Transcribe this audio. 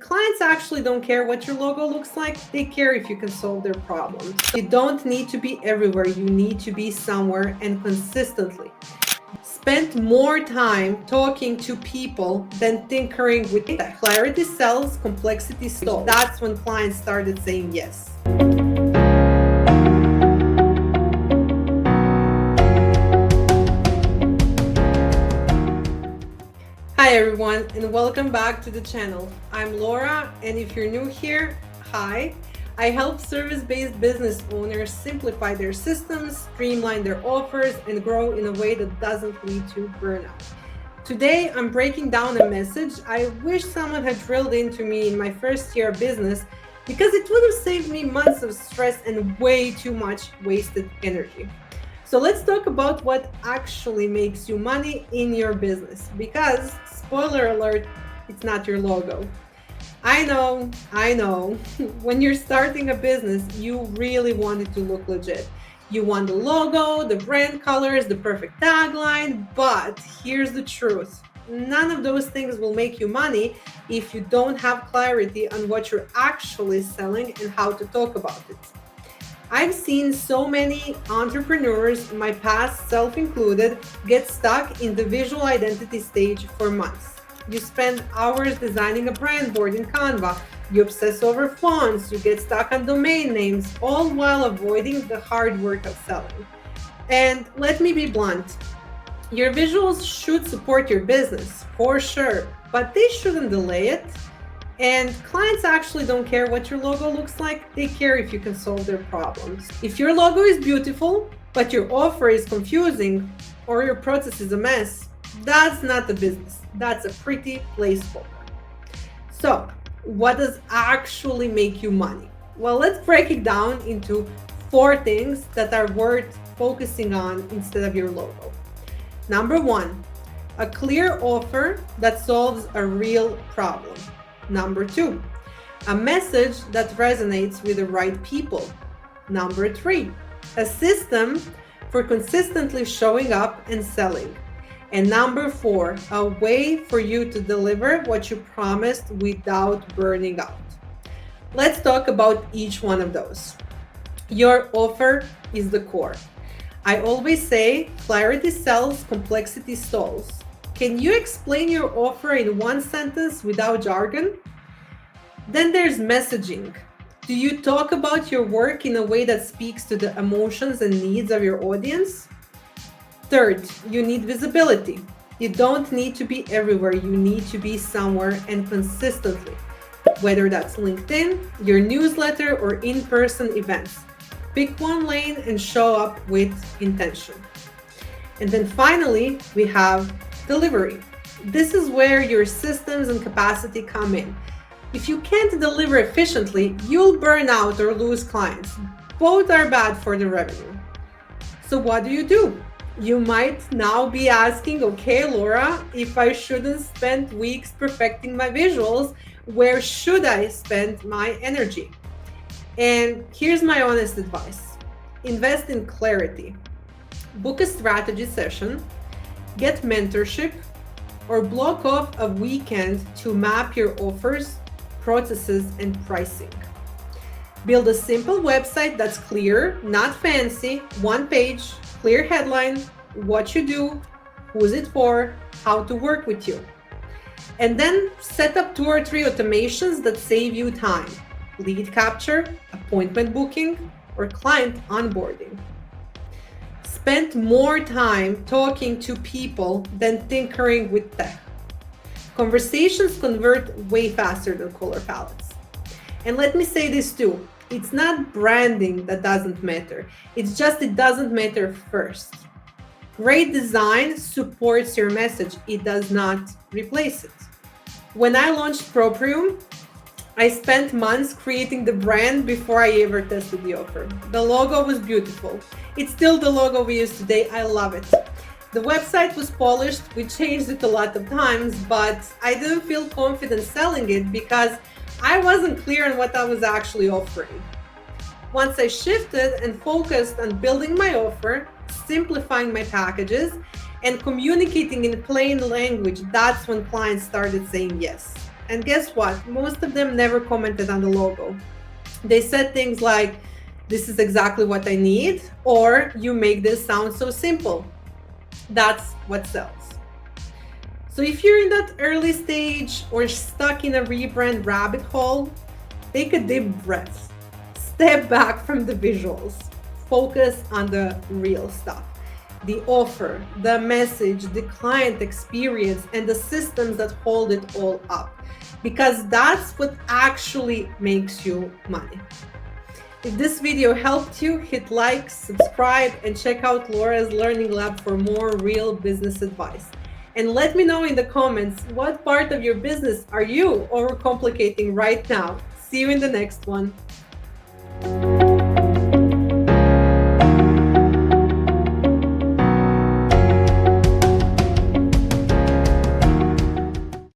Clients actually don't care what your logo looks like. They care if you can solve their problems. You don't need to be everywhere. You need to be somewhere and consistently. Spend more time talking to people than tinkering with tech. Clarity sells, complexity stalls. That's when clients started saying yes. Hi everyone, and welcome back to the channel. I'm Laura, and if you're new here, hi. I help service-based business owners simplify their systems, streamline their offers, and grow in a way that doesn't lead to burnout. Today, I'm breaking down a message I wish someone had drilled into me in my first year of business, because it would have saved me months of stress and way too much wasted energy. So let's talk about what actually makes you money in your business, because spoiler alert, it's not your logo. I know. When you're starting a business, you really want it to look legit. You want the logo, the brand colors, the perfect tagline, but here's the truth. None of those things will make you money if you don't have clarity on what you're actually selling and how to talk about it. I've seen so many entrepreneurs, my past self included, get stuck in the visual identity stage for months. You spend hours designing a brand board in Canva, you obsess over fonts, you get stuck on domain names, all while avoiding the hard work of selling. And let me be blunt, your visuals should support your business, for sure, but they shouldn't delay it. And clients actually don't care what your logo looks like. They care if you can solve their problems. If your logo is beautiful, but your offer is confusing or your process is a mess, that's not the business. That's a pretty placeholder. So, what does actually make you money? Well, let's break it down into 4 things that are worth focusing on instead of your logo. Number 1, a clear offer that solves a real problem. Number 2, a message that resonates with the right people. Number 3, a system for consistently showing up and selling. And number 4, a way for you to deliver what you promised without burning out. Let's talk about each one of those. Your offer is the core. I always say clarity sells, complexity stalls. Can you explain your offer in 1 sentence without jargon? Then there's messaging. Do you talk about your work in a way that speaks to the emotions and needs of your audience? Third, you need visibility. You don't need to be everywhere. You need to be somewhere and consistently, whether that's LinkedIn, your newsletter, or in-person events. Pick one lane and show up with intention. And then finally, we have delivery. This is where your systems and capacity come in. If you can't deliver efficiently, you'll burn out or lose clients. Both are bad for the revenue. So what do? You might now be asking, okay, Laura, if I shouldn't spend weeks perfecting my visuals, where should I spend my energy? And here's my honest advice. Invest in clarity. Book a strategy session, get mentorship, or block off a weekend to map your offers, processes, and pricing. Build a simple website that's clear, not fancy, 1 page, clear headline, what you do, who's it for, how to work with you. And then set up 2 or 3 automations that save you time: lead capture, appointment booking, or client onboarding. Spend more time talking to people than tinkering with tech. Conversations convert way faster than color palettes. And let me say this too, it's not branding that doesn't matter. It's just it doesn't matter first. Great design supports your message. It does not replace it. When I launched Proprium, I spent months creating the brand before I ever tested the offer. The logo was beautiful. It's still the logo we use today. I love it. The website was polished. We changed it a lot of times, but I didn't feel confident selling it because I wasn't clear on what I was actually offering. Once I shifted and focused on building my offer, simplifying my packages, and communicating in plain language, that's when clients started saying yes. And guess what? Most of them never commented on the logo. They said things like, "This is exactly what I need," or "You make this sound so simple." That's what sells. So if you're in that early stage or stuck in a rebrand rabbit hole, take a deep breath. Step back from the visuals. Focus on the real stuff. The offer, the message, the client experience, and the systems that hold it all up. Because that's what actually makes you money. If this video helped you, hit like, subscribe, and check out Laura's Learning Lab for more real business advice. And let me know in the comments, what part of your business are you overcomplicating right now? See you in the next one.